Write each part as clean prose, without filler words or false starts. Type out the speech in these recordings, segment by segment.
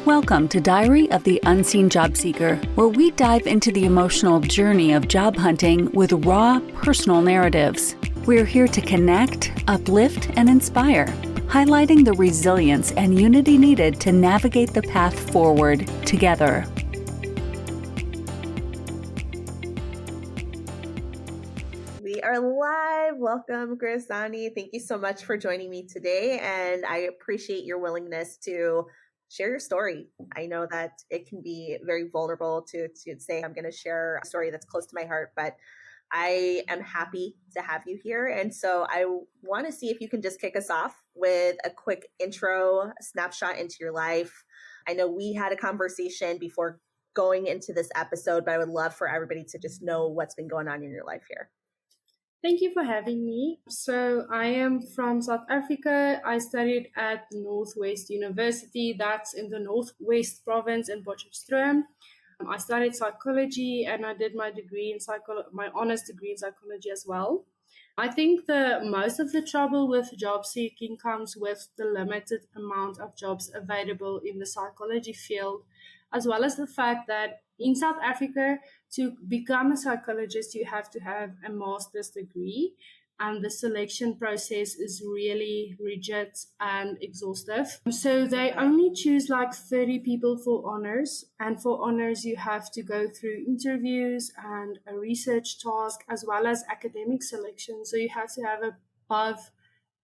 Welcome to Diary of the Unseen Jobseeker, where we dive into the emotional journey of job hunting with raw, personal narratives. We're here to connect, uplift, and inspire, highlighting the resilience and unity needed to navigate the path forward together. We are live. Welcome, Grizanie. Thank you so much for joining me today, and I appreciate your willingness to share your story. I know that it can be very vulnerable to say I'm going to share a story that's close to my heart, but I am happy to have you here. And so I want to see if you can just kick us off with a quick intro, snapshot into your life. I know we had a conversation before going into this episode, but I would love for everybody to just know what's been going on in your life here. Thank you for having me. So I am from South Africa. I studied at Northwest University. That's in the Northwest province in Potchefstroom. I studied psychology and I did my degree in my honors degree in psychology as well. I think the most of the trouble with job seeking comes with the limited amount of jobs available in the psychology field, as well as the fact that in South Africa, to become a psychologist, you have to have a master's degree, and the selection process is really rigid and exhaustive. So they only choose like 30 people for honors, and for honors, you have to go through interviews and a research task, as well as academic selection. So you have to have above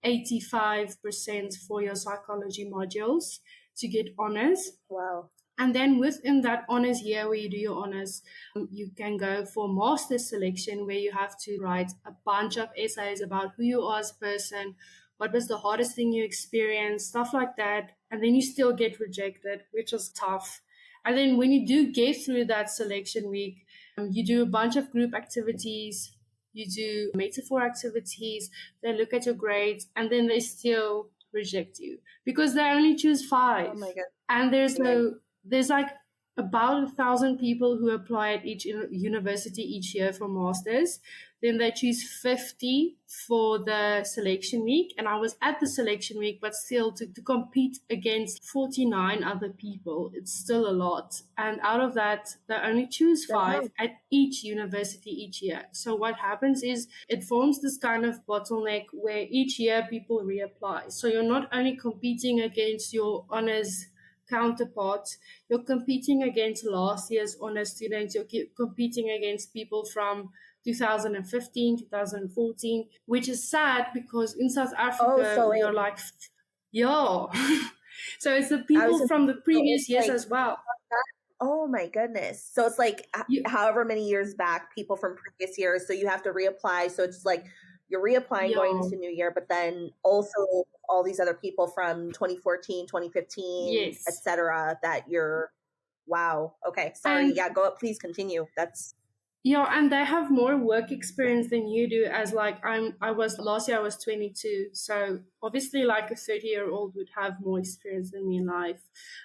85% for your psychology modules to get honors. Wow. And then within that honors year where you do your honors, you can go for master's selection where you have to write a bunch of essays about who you are as a person, what was the hardest thing you experienced, stuff like that. And then you still get rejected, which is tough. And then when you do get through that selection week, you do a bunch of group activities, you do metaphor activities, they look at your grades, and then they still reject you because they only choose 5. Oh my God. And there's like about 1,000 people who apply at each university each year for masters. Then they choose 50 for the selection week. And I was at the selection week, but still to compete against 49 other people, it's still a lot. And out of that, they only choose 5 at each university each year. So what happens is it forms this kind of bottleneck where each year people reapply. So you're not only competing against your honors counterparts, you're competing against last year's honors students, you're competing against people from 2015, 2014, which is sad because in South Africa, you're like, yo. So it's the people from the previous years as well. Oh my goodness. So it's like however many years back, people from previous years, so you have to reapply. So it's like you're reapplying going into New Year, but then also all these other people from 2014, 2015, etc. that you're, wow. Okay. Sorry. Go up. Please continue. And they have more work experience than you do. As like last year I was 22. So obviously like a 30-year-old would have more experience than me in life.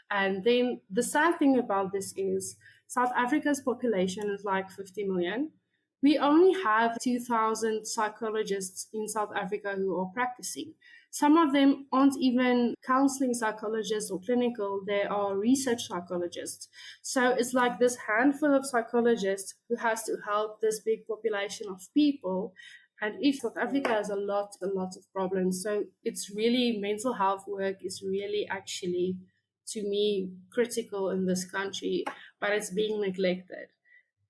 And then the sad thing about this is South Africa's population is like 50 million. We only have 2,000 psychologists in South Africa who are practicing. Some of them aren't even counseling psychologists or clinical, they are research psychologists. So it's like this handful of psychologists who has to help this big population of people. And if South Africa has a lot of problems. So it's really, mental health work is really actually, to me, critical in this country, but it's being neglected.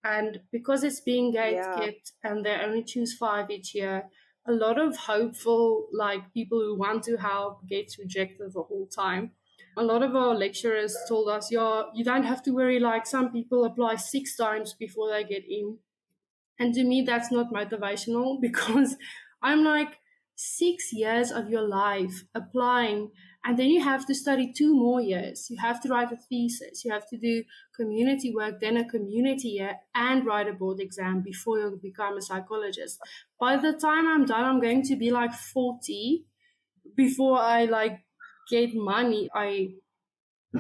And because it's being gatekept and they only choose 5 each year, a lot of hopeful like people who want to help get rejected the whole time. A lot of our lecturers told us, you don't have to worry, like some people apply 6 times before they get in. And to me, that's not motivational because I'm like 6 years of your life applying, and then you have to study 2 more years. You have to write a thesis. You have to do community work, then a community year, and write a board exam before you become a psychologist. By the time I'm done, I'm going to be like 40. Before I like get money, I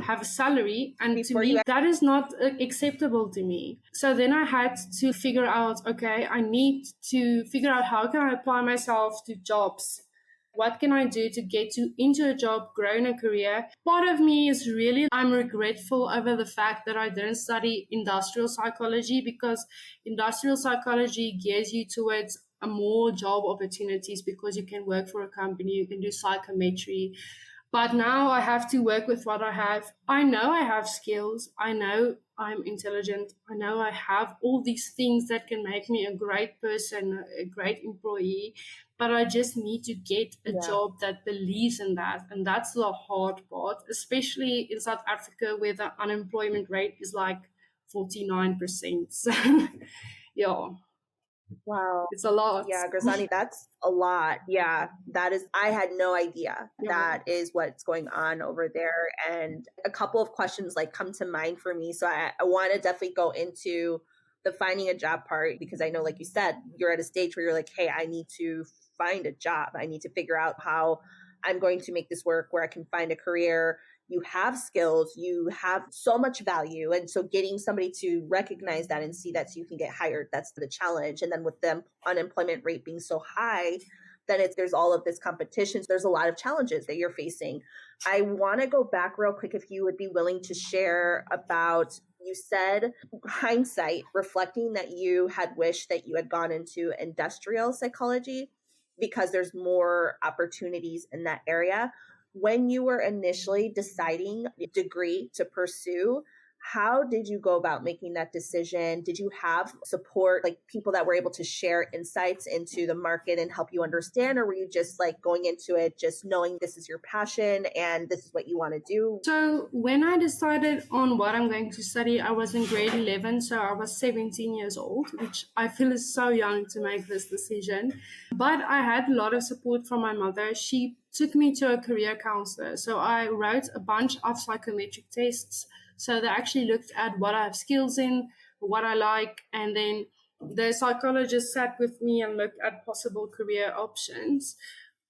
have a salary, and to me that is not acceptable to me. So then I had to figure out, okay, I need to figure out how can I apply myself to jobs what can I do to get into a job, grow in a career? Part of me is really, I'm regretful over the fact that I didn't study industrial psychology, because industrial psychology gears you towards a more job opportunities, because you can work for a company, you can do psychometry. But now I have to work with what I have. I know I have skills. I know I'm intelligent. I know I have all these things that can make me a great person, a great employee. But I just need to get a Yeah. job that believes in that. And that's the hard part, especially in South Africa, where the unemployment rate is like 49%. So, yeah, Wow. it's a lot. Yeah, Grizanie, that's a lot. Yeah, that is, I had no idea Yeah. that is what's going on over there. And a couple of questions like come to mind for me. So I want to definitely go into the finding a job part, because I know, like you said, you're at a stage where you're like, hey, I need to find a job. I need to figure out how I'm going to make this work, where I can find a career. You have skills, you have so much value. And so getting somebody to recognize that and see that so you can get hired, that's the challenge. And then with the unemployment rate being so high, then there's all of this competition. So there's a lot of challenges that you're facing. I want to go back real quick, if you would be willing to share about, you said hindsight, reflecting that you had wished that you had gone into industrial psychology because there's more opportunities in that area. When you were initially deciding the degree to pursue, how did you go about making that decision? Did you have support, like people that were able to share insights into the market and help you understand? Or were you just like going into it, just knowing this is your passion and this is what you want to do? So when I decided on what I'm going to study, I was in grade 11. So I was 17 years old, which I feel is so young to make this decision. But I had a lot of support from my mother. She took me to a career counselor. So I wrote a bunch of psychometric tests. So they actually looked at what I have skills in, what I like, and then the psychologist sat with me and looked at possible career options.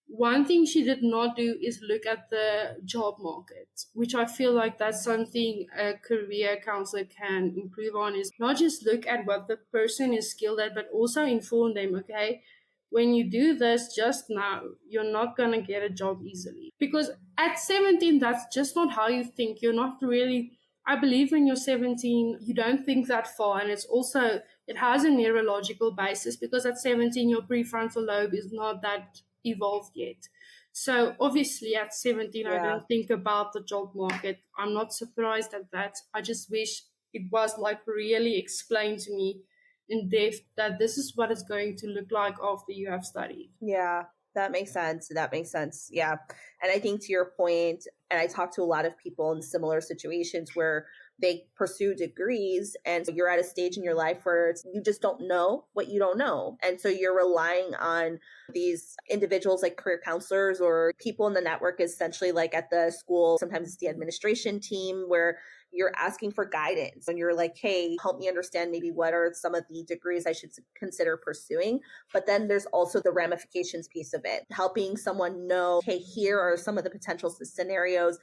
One thing she did not do is look at the job market, which I feel like that's something a career counselor can improve on, is not just look at what the person is skilled at, but also inform them, okay, when you do this, just know you're not going to get a job easily. Because at 17, that's just not how you think. You're not really, I believe when you're 17, you don't think that far. And it's also, it has a neurological basis, because at 17, your prefrontal lobe is not that evolved yet. So obviously at 17, I didn't think about the job market. I'm not surprised at that. I just wish it was like really explained to me in depth that this is what it's going to look like after you have studied. Yeah, that makes sense. That makes sense. Yeah. And I think to your point, and I talk to a lot of people in similar situations where they pursue degrees and you're at a stage in your life where you just don't know what you don't know. And so you're relying on these individuals like career counselors or people in the network, essentially like at the school. Sometimes it's the administration team where you're asking for guidance and you're like, hey, help me understand maybe what are some of the degrees I should consider pursuing. But then there's also the ramifications piece of it, helping someone know, hey, here are some of the potential scenarios.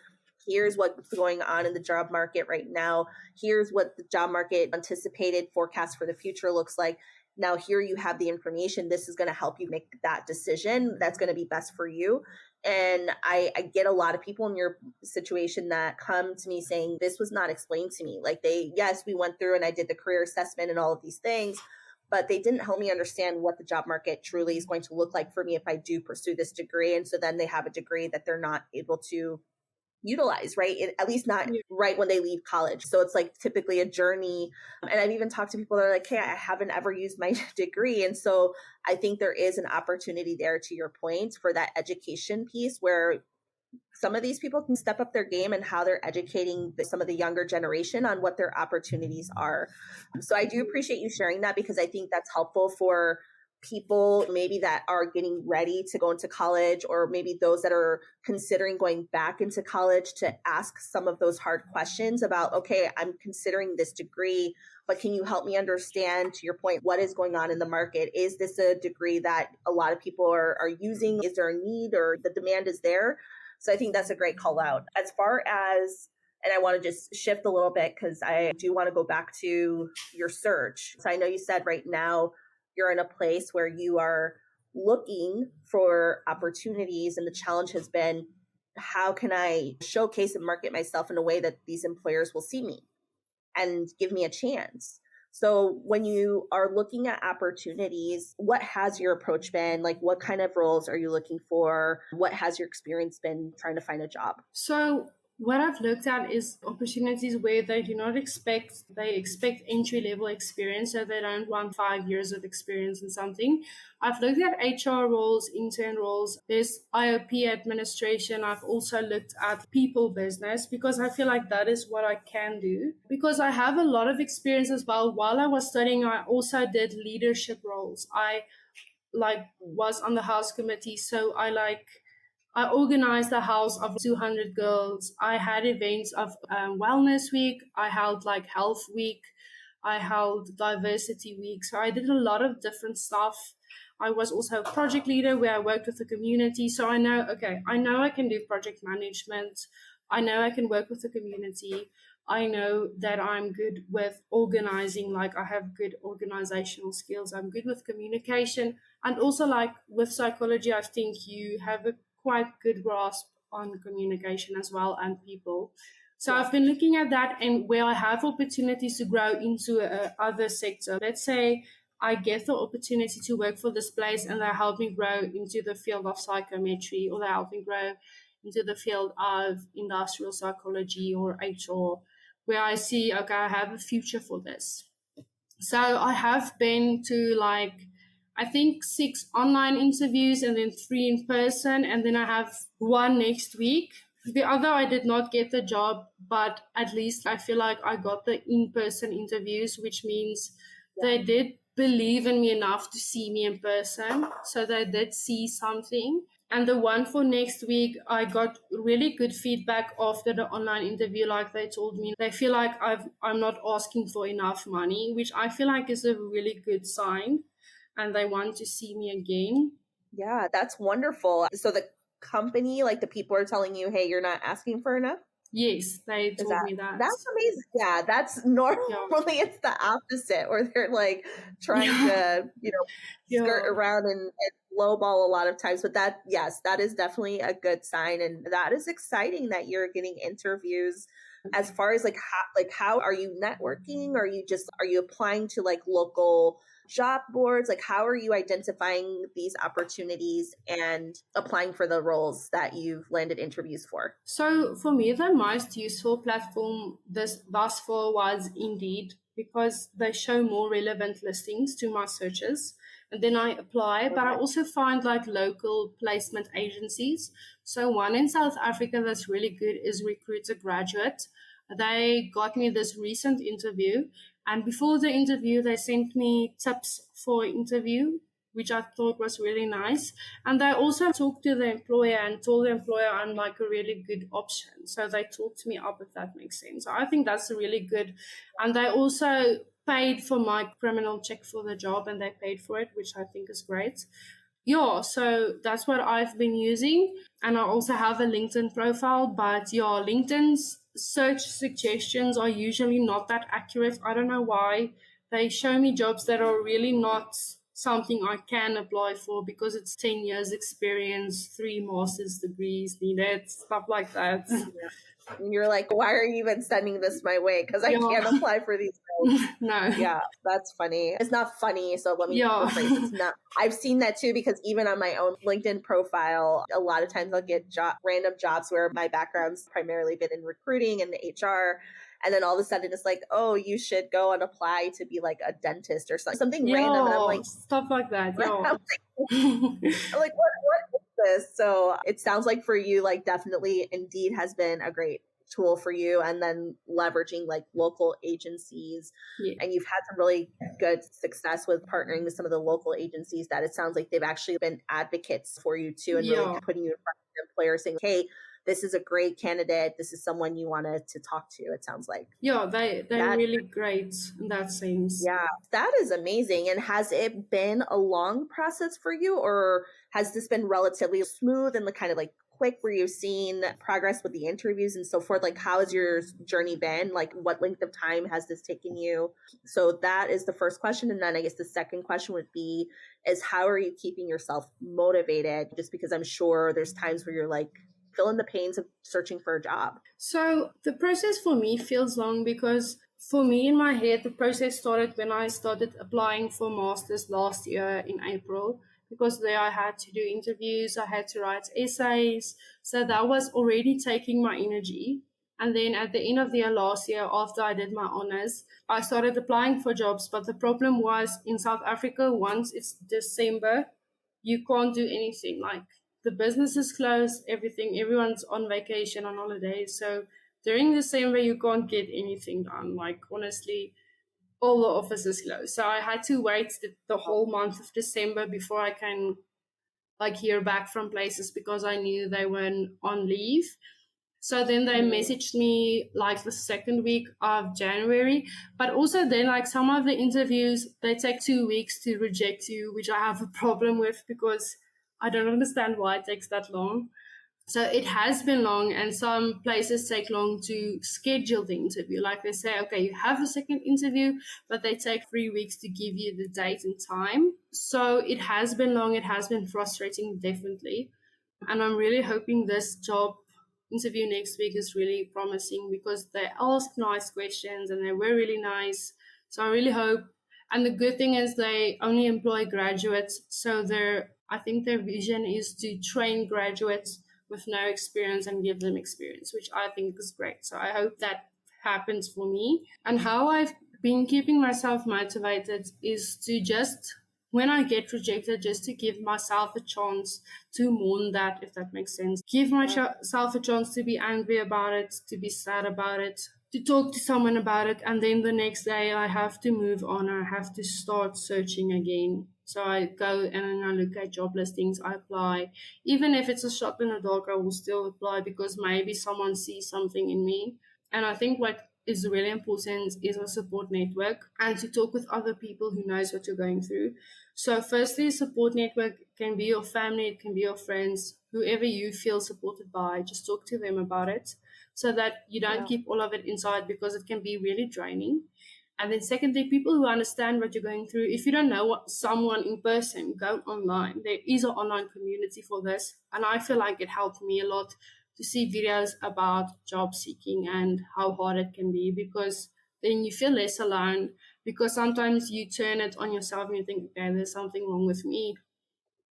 Here's what's going on in the job market right now. Here's what the job market anticipated forecast for the future looks like. Now, here you have the information. This is going to help you make that decision that's going to be best for you. And I get a lot of people in your situation that come to me saying, this was not explained to me. Like yes, we went through and I did the career assessment and all of these things, but they didn't help me understand what the job market truly is going to look like for me if I do pursue this degree. And so then they have a degree that they're not able to utilize, right? At least not right when they leave college. So it's like typically a journey. And I've even talked to people that are like, hey, I haven't ever used my degree. And so I think there is an opportunity there, to your point, for that education piece where some of these people can step up their game and how they're educating some of the younger generation on what their opportunities are. So I do appreciate you sharing that, because I think that's helpful for people maybe that are getting ready to go into college, or maybe those that are considering going back into college, to ask some of those hard questions about, okay, I'm considering this degree, but can you help me understand, to your point, what is going on in the market? Is this a degree that a lot of people are using? Is there a need, or the demand is there? So I think that's a great call out. As far as, and I want to just shift a little bit because I do want to go back to your search. So I know you said right now you're in a place where you are looking for opportunities, and the challenge has been, how can I showcase and market myself in a way that these employers will see me and give me a chance? So when you are looking at opportunities, what has your approach been? Like, what kind of roles are you looking for? What has your experience been trying to find a job? So what I've looked at is opportunities where they expect entry level experience, so they don't want 5 years of experience in something. I've looked at HR roles, intern roles, there's IOP administration. I've also looked at people business because I feel like that is what I can do. Because I have a lot of experience as well. While I was studying, I also did leadership roles. I was on the house committee, so I organized a house of 200 girls. I had events of wellness week. I held health week. I held diversity week. So I did a lot of different stuff. I was also a project leader where I worked with the community. So I know I can do project management. I know I can work with the community. I know that I'm good with organizing, I have good organizational skills. I'm good with communication. And also, with psychology, I think you have a quite good grasp on communication as well and people. So I've been looking at that, and where I have opportunities to grow into other sector. Let's say I get the opportunity to work for this place and they help me grow into the field of psychometry, or they help me grow into the field of industrial psychology or HR, where I see, okay, I have a future for this. So I have been to I think 6 online interviews and then 3 in person, and then I have 1 next week. The other, I did not get the job, but at least I feel like I got the in-person interviews, which means they did believe in me enough to see me in person. So they did see something. And the one for next week, I got really good feedback after the online interview. They told me they feel like I'm not asking for enough money, which I feel like is a really good sign. And they want to see me again. Yeah, that's wonderful. So the company, the people are telling you, hey, you're not asking for enough? Yes, they told me that. That's amazing. Yeah, that's normally it's the opposite, where they're trying to, skirt around and lowball a lot of times. But that is definitely a good sign. And that is exciting that you're getting interviews. As far as how are you networking? Are you applying to local job boards? How are you identifying these opportunities and applying for the roles that you've landed interviews for? So for me, the most useful platform thus far was Indeed, because they show more relevant listings to my searches. And then I apply, but I also find local placement agencies. So one in South Africa that's really good is Recruit a Graduate. They got me this recent interview, and before the interview, they sent me tips for interview, which I thought was really nice. And they also talked to the employer and told the employer I'm a really good option. So they talked me up, if that makes sense. So I think that's really good. And they also paid for my criminal check for the job, and they paid for it, which I think is great. Yeah, so that's what I've been using. And I also have a LinkedIn profile, but LinkedIn's search suggestions are usually not that accurate. I don't know why. They show me jobs that are really not something I can apply for, because it's 10 years experience, 3 master's degrees needed, stuff like that. And you're like, why are you even sending this my way? Because I can't apply for these roles. No. Yeah, that's funny. It's not funny, so let me rephrase. It's not. I've seen that too, because even on my own LinkedIn profile, a lot of times I'll get random jobs where my background's primarily been in recruiting and HR. And then all of a sudden it's oh, you should go and apply to be a dentist or something random. And I'm stuff like that. I'm like, what is this? So it sounds like for you, definitely Indeed has been a great tool for you, and then leveraging local agencies. And you've had some really good success with partnering with some of the local agencies that it sounds like they've actually been advocates for you too, and really putting you in front of the employer saying, hey, this is a great candidate. This is someone you wanted to talk to, it sounds like. Yeah, they're really great in that sense. Yeah, that is amazing. And has it been a long process for you, or has this been relatively smooth and kind of quick were you seeing progress with the interviews and so forth? Like, how has your journey been? Like, what length of time has this taken you? So that is the first question. And then I guess the second question would be, is how are you keeping yourself motivated? Just because I'm sure there's times where you're like, feeling the pains of searching for a job. So the process for me feels long because for me in my head, the process started when I started applying for masters last year in April, because there I had to do interviews, I had to write essays. So that was already taking my energy. And then at the end of the year last year, after I did my honors, I started applying for jobs. But the problem was in South Africa, once it's December, you can't do anything. Like, the business is closed, everyone's on vacation, on holidays. So during December, you can't get anything done. Like, honestly, all the offices closed. So I had to wait the whole month of December before I can like hear back from places, because I knew they were on leave. So then they messaged me like the second week of January. But also then, like, some of the interviews, they take 2 weeks to reject you, which I have a problem with because I don't understand why it takes that long. So it has been long, and some places take long to schedule the interview. Like, they say, okay, you have a second interview, but they take 3 weeks to give you the date and time. So it has been long. It has been frustrating, definitely. And I'm really hoping this job interview next week is really promising, because they asked nice questions and they were really nice. So I really hope. And the good thing is they only employ graduates. So I think their vision is to train graduates with no experience and give them experience, which I think is great. So I hope that happens for me. And how I've been keeping myself motivated is to just, when I get rejected, just to give myself a chance to mourn that, if that makes sense. Give myself a chance to be angry about it, to be sad about it, to talk to someone about it. And then the next day I have to move on. I have to start searching again. So I go and I look at job listings, I apply. Even if it's a shot in the dark, I will still apply, because maybe someone sees something in me. And I think what is really important is a support network, and to talk with other people who knows what you're going through. So firstly, a support network can be your family, it can be your friends, whoever you feel supported by. Just talk to them about it, so that you don't keep all of it inside, because it can be really draining. And then secondly, people who understand what you're going through. If you don't know someone in person, go online. There is an online community for this. And I feel like it helped me a lot to see videos about job seeking and how hard it can be, because then you feel less alone. Because sometimes you turn it on yourself and you think, okay, there's something wrong with me.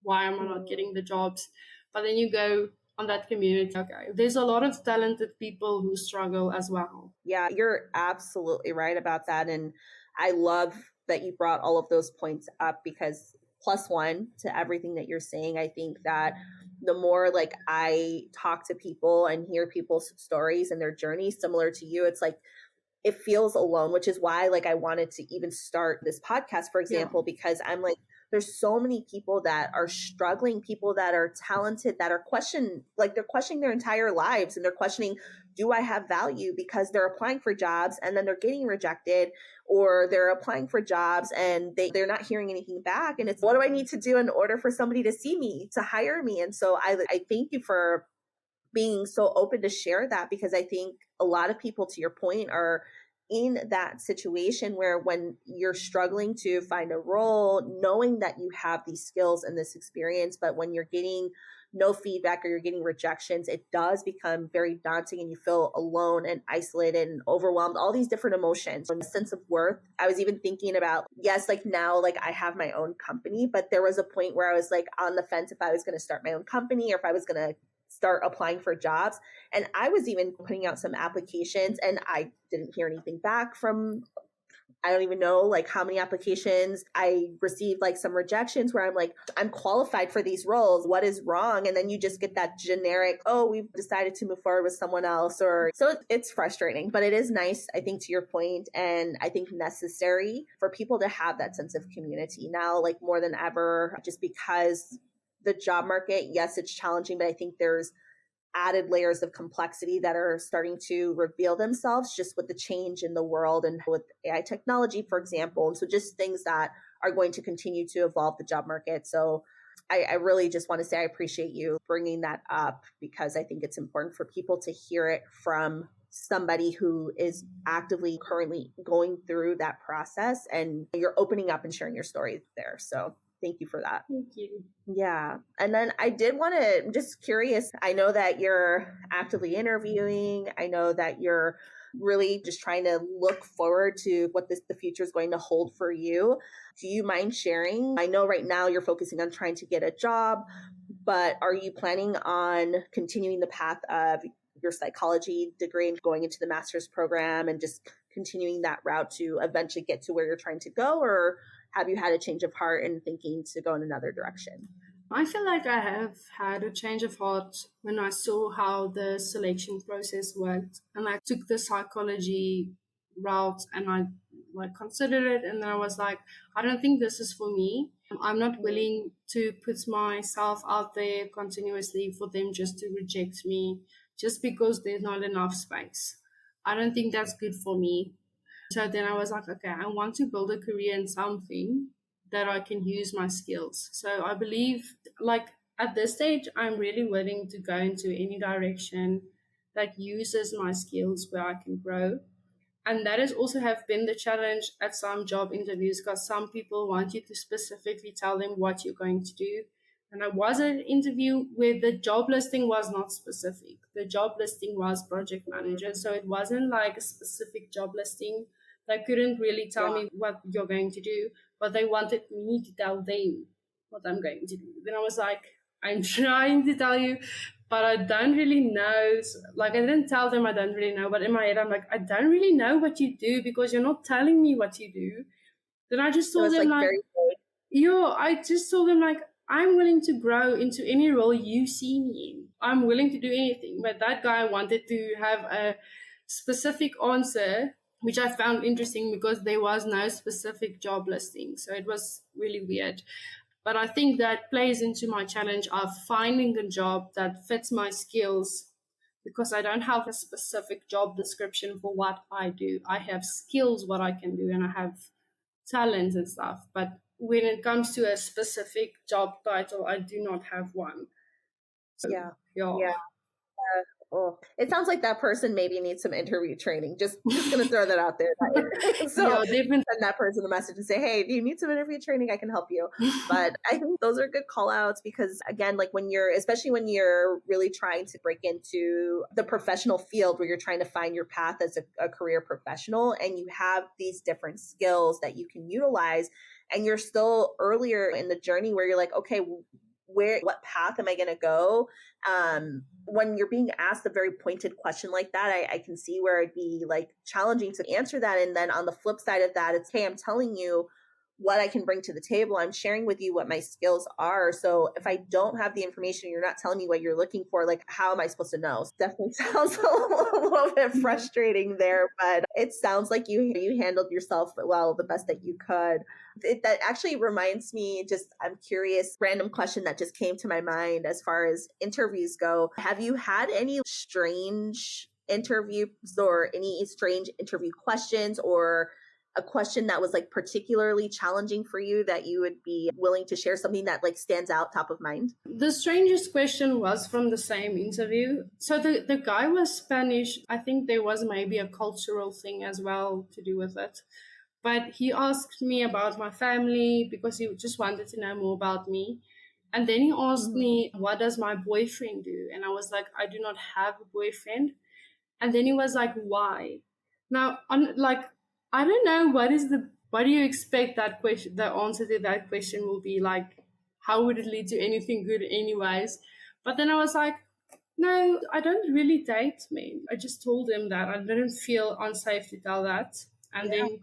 Why am I not getting the jobs? But then you go on that community. Okay, there's a lot of talented people who struggle as well. Yeah, you're absolutely right about that. And I love that you brought all of those points up, because plus one to everything that you're saying, I think that the more like I talk to people and hear people's stories and their journeys similar to you, it's like it feels alone, which is why like I wanted to even start this podcast, for example, because I'm like, there's so many people that are struggling, people that are talented, that are they're questioning their entire lives, and they're questioning, do I have value? Because they're applying for jobs and then they're getting rejected, or they're applying for jobs and they're not hearing anything back. And it's, what do I need to do in order for somebody to see me, to hire me? And so I thank you for being so open to share that, because I think a lot of people, to your point, are in that situation where when you're struggling to find a role, knowing that you have these skills and this experience, but when you're getting no feedback or you're getting rejections, it does become very daunting, and you feel alone and isolated and overwhelmed, all these different emotions and sense of worth. I was even thinking about, yes, like now, like I have my own company, but there was a point where I was like on the fence if I was going to start my own company or if I was going to start applying for jobs. And I was even putting out some applications and I didn't hear anything back from, I don't even know like how many applications. I received like some rejections where I'm like, I'm qualified for these roles. What is wrong? And then you just get that generic, oh, we've decided to move forward with someone else. Or so it's frustrating, but it is nice, I think, to your point, and I think necessary for people to have that sense of community now, like more than ever, just because the job market, yes, it's challenging, but I think there's added layers of complexity that are starting to reveal themselves just with the change in the world and with AI technology, for example. And so just things that are going to continue to evolve the job market. So I really just want to say I appreciate you bringing that up, because I think it's important for people to hear it from somebody who is actively currently going through that process, and you're opening up and sharing your story there. So thank you for that. Thank you. Yeah. And then I did want to, I'm just curious. I know that you're actively interviewing. I know that you're really just trying to look forward to what the future is going to hold for you. Do you mind sharing? I know right now you're focusing on trying to get a job, but are you planning on continuing the path of your psychology degree and going into the master's program and just continuing that route to eventually get to where you're trying to go? Or have you had a change of heart and thinking to go in another direction? I feel like I have had a change of heart when I saw how the selection process worked, and I took the psychology route and I considered it, and then I was like, I don't think this is for me. I'm not willing to put myself out there continuously for them just to reject me just because there's not enough space. I don't think that's good for me. So then I was like, okay, I want to build a career in something that I can use my skills. So I believe, at this stage, I'm really willing to go into any direction that uses my skills where I can grow. And that has also have been the challenge at some job interviews, because some people want you to specifically tell them what you're going to do. And I was at an interview where the job listing was not specific. The job listing was project manager. So it wasn't like a specific job listing. They couldn't really tell me what you're going to do, but they wanted me to tell them what I'm going to do. Then I was like, I'm trying to tell you, but I don't really know. I didn't tell them I don't really know, but in my head, I'm like, I don't really know what you do because you're not telling me what you do. Then I just told them I just told them I'm willing to grow into any role you see me in. I'm willing to do anything. But that guy wanted to have a specific answer, which I found interesting because there was no specific job listing. So it was really weird. But I think that plays into my challenge of finding a job that fits my skills, because I don't have a specific job description for what I do. I have skills, what I can do, and I have talents and stuff. But when it comes to a specific job title, I do not have one. So, yeah. Oh, it sounds like that person maybe needs some interview training. Just going to throw that out there. So send that person a message and say, hey, do you need some interview training? I can help you. But I think those are good call outs, because again, especially when you're really trying to break into the professional field where you're trying to find your path as a career professional, and you have these different skills that you can utilize, and you're still earlier in the journey where you're like, okay, what path am I going to go? When you're being asked a very pointed question like that, I can see where it'd be challenging to answer that. And then on the flip side of that, it's, hey, I'm telling you what I can bring to the table. I'm sharing with you what my skills are. So if I don't have the information, you're not telling me what you're looking for, how am I supposed to know? Definitely sounds a little bit frustrating there, but it sounds like you handled yourself well, the best that you could. That actually reminds me, I'm curious, random question that just came to my mind as far as interviews go. Have you had any strange interviews or any strange interview questions, or a question that was particularly challenging for you that you would be willing to share, something that stands out top of mind? The strangest question was from the same interview. So the guy was Spanish. I think there was maybe a cultural thing as well to do with it. But he asked me about my family because he just wanted to know more about me. And then he asked me, what does my boyfriend do? And I was like, I do not have a boyfriend. And then he was like, why? Now, I don't know what do you expect that question, the answer to that question will be like, how would it lead to anything good anyways? But then I was like, no, I don't really date men. I just told him that I didn't feel unsafe to tell that. And then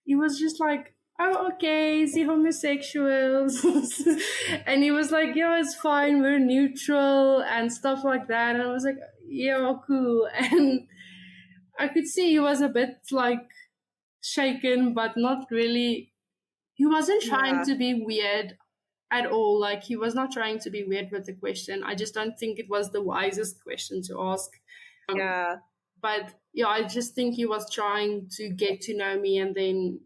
he was just like, oh, okay, is he homosexuals? And he was like, yeah, it's fine, we're neutral and stuff like that. And I was like, yeah, cool. And I could see he was a bit shaken, but not really. He wasn't trying to be weird at all. He was not trying to be weird with the question. I just don't think it was the wisest question to ask. But I just think he was trying to get to know me, and then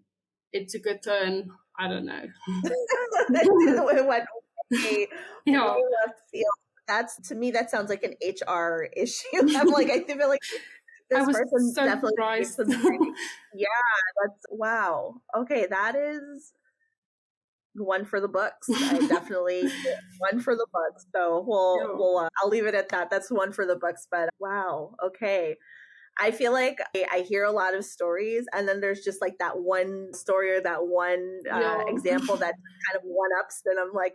it took a turn. I don't know. It went way, Yeah, way left field. That's, to me, that sounds like an HR issue. I'm like, I feel like I this was person so definitely needs surprised. some training. Yeah, that's wow. Okay, that is one for the books. I definitely one for the books. So Yeah. I'll leave it at that. That's one for the books. But wow, okay. I feel like I hear a lot of stories, and then there's just like that one story or that one Yeah. example that kind of one ups. And I'm like,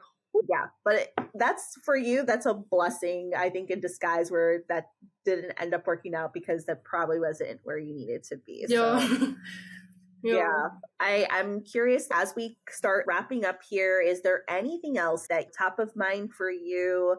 yeah. But that's for you. That's a blessing, I think, in disguise, where that didn't end up working out because that probably wasn't where you needed to be. Yeah. So yeah, I'm curious as we start wrapping up here, is there anything else that top of mind for you?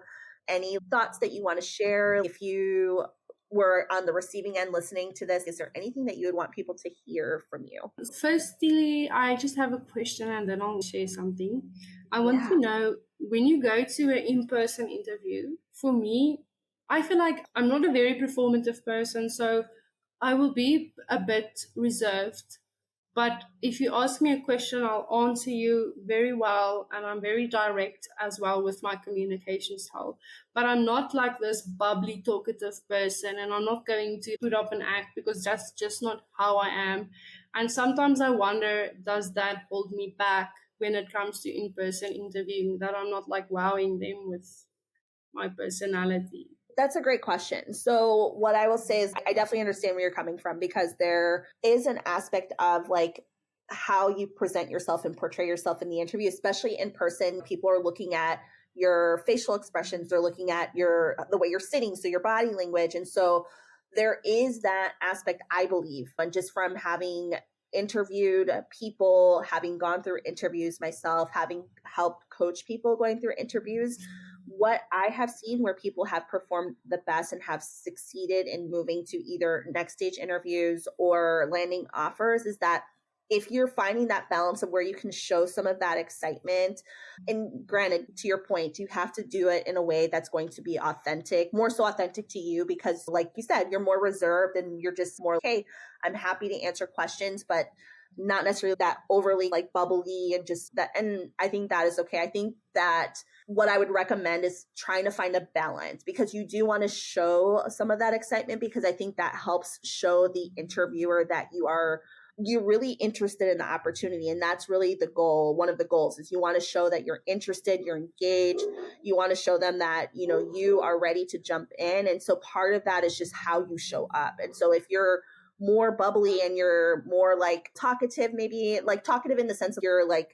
Any thoughts that you want to share? If you were on the receiving end listening to this, is there anything that you would want people to hear from you? Firstly, I just have a question and then I'll share something. I want Yeah. to know, when you go to an in person interview, for me, I feel like I'm not a very performative person, so I will be a bit reserved. But if you ask me a question, I'll answer you very well, and I'm very direct as well with my communication style. But I'm not like this bubbly, talkative person, and I'm not going to put up an act because that's just not how I am. And sometimes I wonder, does that hold me back when it comes to in person interviewing, that I'm not like wowing them with my personality? That's a great question. So what I will say is I definitely understand where you're coming from, because there is an aspect of like how you present yourself and portray yourself in the interview, especially in person. People are looking at your facial expressions, they're looking at the way you're sitting, so your body language. And so there is that aspect, I believe, and just from having interviewed people, having gone through interviews myself, having helped coach people going through interviews, what I have seen where people have performed the best and have succeeded in moving to either next stage interviews or landing offers is that if you're finding that balance of where you can show some of that excitement, and granted, to your point, you have to do it in a way that's going to be authentic, more so authentic to you, because like you said, you're more reserved and you're just more, hey, I'm happy to answer questions, but not necessarily that overly like bubbly and just that. And I think that is okay. I think that what I would recommend is trying to find a balance, because you do want to show some of that excitement, because I think that helps show the interviewer that you're really interested in the opportunity. And that's really the goal. One of the goals is you want to show that you're interested, you're engaged, you want to show them that, you are ready to jump in. And so part of that is just how you show up. And so if you're more bubbly and you're more like talkative, maybe like talkative in the sense of you're like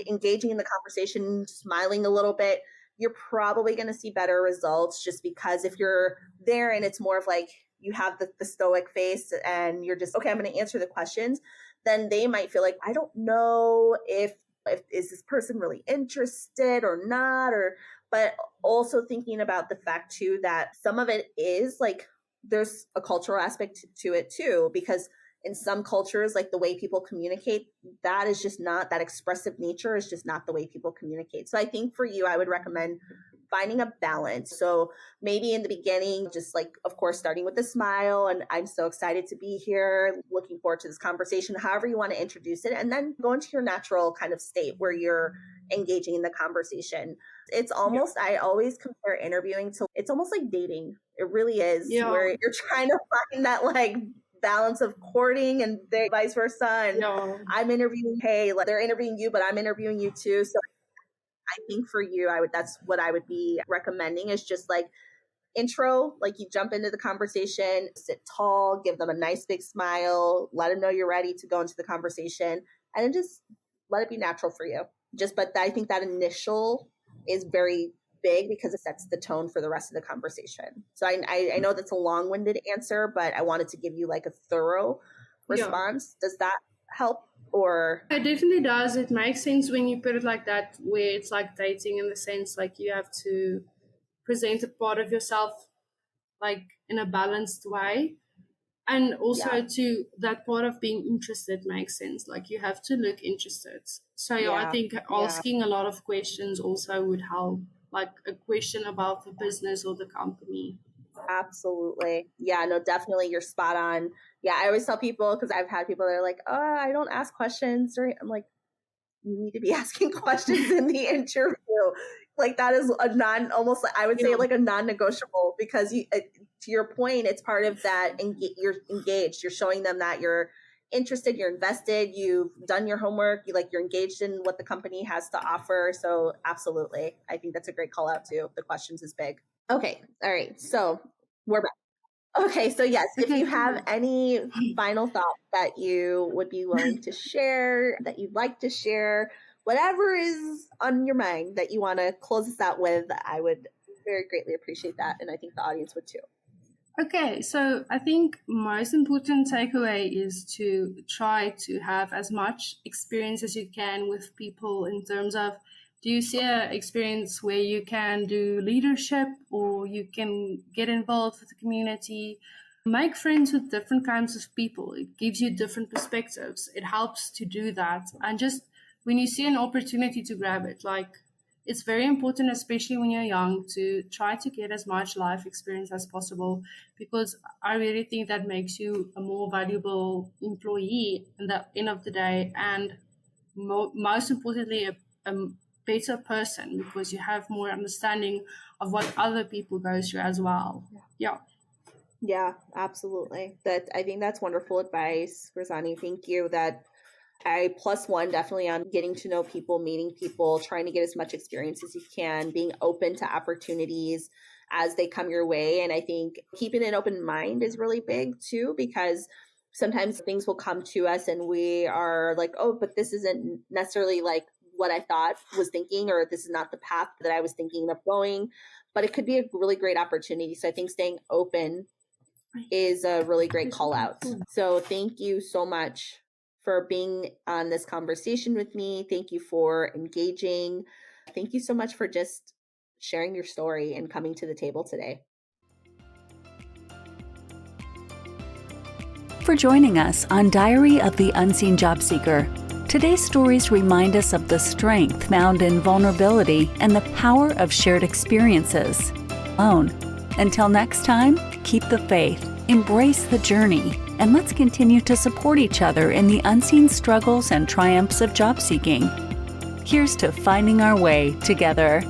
engaging in the conversation, smiling a little bit, you're probably going to see better results, just because if you're there and it's more of like you have the stoic face and you're just, okay, I'm going to answer the questions, then they might feel like, I don't know if is this person really interested or not, or, but also thinking about the fact too that some of it is like there's a cultural aspect to it too, because in some cultures, like the way people communicate, that is just not, that expressive nature is just not the way people communicate. So I think for you, I would recommend finding a balance. So maybe in the beginning, just like, of course, starting with a smile and I'm so excited to be here, looking forward to this conversation, however you want to introduce it, and then go into your natural kind of state where you're engaging in the conversation. It's almost, I always compare interviewing to, it's almost like dating. It really is, where you're trying to find that like balance of courting and vice versa. And I'm interviewing, hey, like they're interviewing you, but I'm interviewing you too. So I think for you, that's what I would be recommending, is just like intro, like you jump into the conversation, sit tall, give them a nice big smile, let them know you're ready to go into the conversation, and then just let it be natural for you. But I think that initial is very big because it sets the tone for the rest of the conversation. So I know that's a long-winded answer, but I wanted to give you like a thorough response. Does that help? Or it definitely does. It makes sense when you put it like that, where it's like dating, in the sense like you have to present a part of yourself like in a balanced way, and also to that part of being interested makes sense, like you have to look interested. So I think asking a lot of questions also would help, like a question about the business or the company. Absolutely. Yeah, no, definitely you're spot on. Yeah, I always tell people, because I've had people that are like, oh, I don't ask questions. Or I'm like, you need to be asking questions in the interview. Like that is a almost I would say like a non-negotiable, because you, to your point, it's part of that. You're engaged. You're showing them that you're interested, you're invested, you've done your homework, you're engaged in what the company has to offer. So absolutely. I think that's a great call out too. The questions is big. Okay. All right. So we're back. Okay. So yes, if you have any final thoughts that you would be willing to share, that you'd like to share, whatever is on your mind that you want to close us out with, I would very greatly appreciate that. And I think the audience would too. Okay, so I think most important takeaway is to try to have as much experience as you can with people in terms of, do you see an experience where you can do leadership or you can get involved with the community? Make friends with different kinds of people. It gives you different perspectives. It helps to do that. And just when you see an opportunity to grab it, it's very important, especially when you're young, to try to get as much life experience as possible, because I really think that makes you a more valuable employee at the end of the day, and most importantly, a better person, because you have more understanding of what other people go through as well. Yeah, absolutely. I think that's wonderful advice, Grizanie. Thank you. That I +1 definitely on getting to know people, meeting people, trying to get as much experience as you can, being open to opportunities as they come your way. And I think keeping an open mind is really big too, because sometimes things will come to us and we are like, oh, but this isn't necessarily like what I thought was thinking, or this is not the path that I was thinking of going, but it could be a really great opportunity. So I think staying open is a really great call out. So thank you so much for being on this conversation with me. Thank you for engaging. Thank you so much for just sharing your story and coming to the table today. For joining us on Diary of the Unseen Jobseeker. Today's stories remind us of the strength found in vulnerability and the power of shared experiences. Until next time, keep the faith, embrace the journey, and let's continue to support each other in the unseen struggles and triumphs of job seeking. Here's to finding our way together.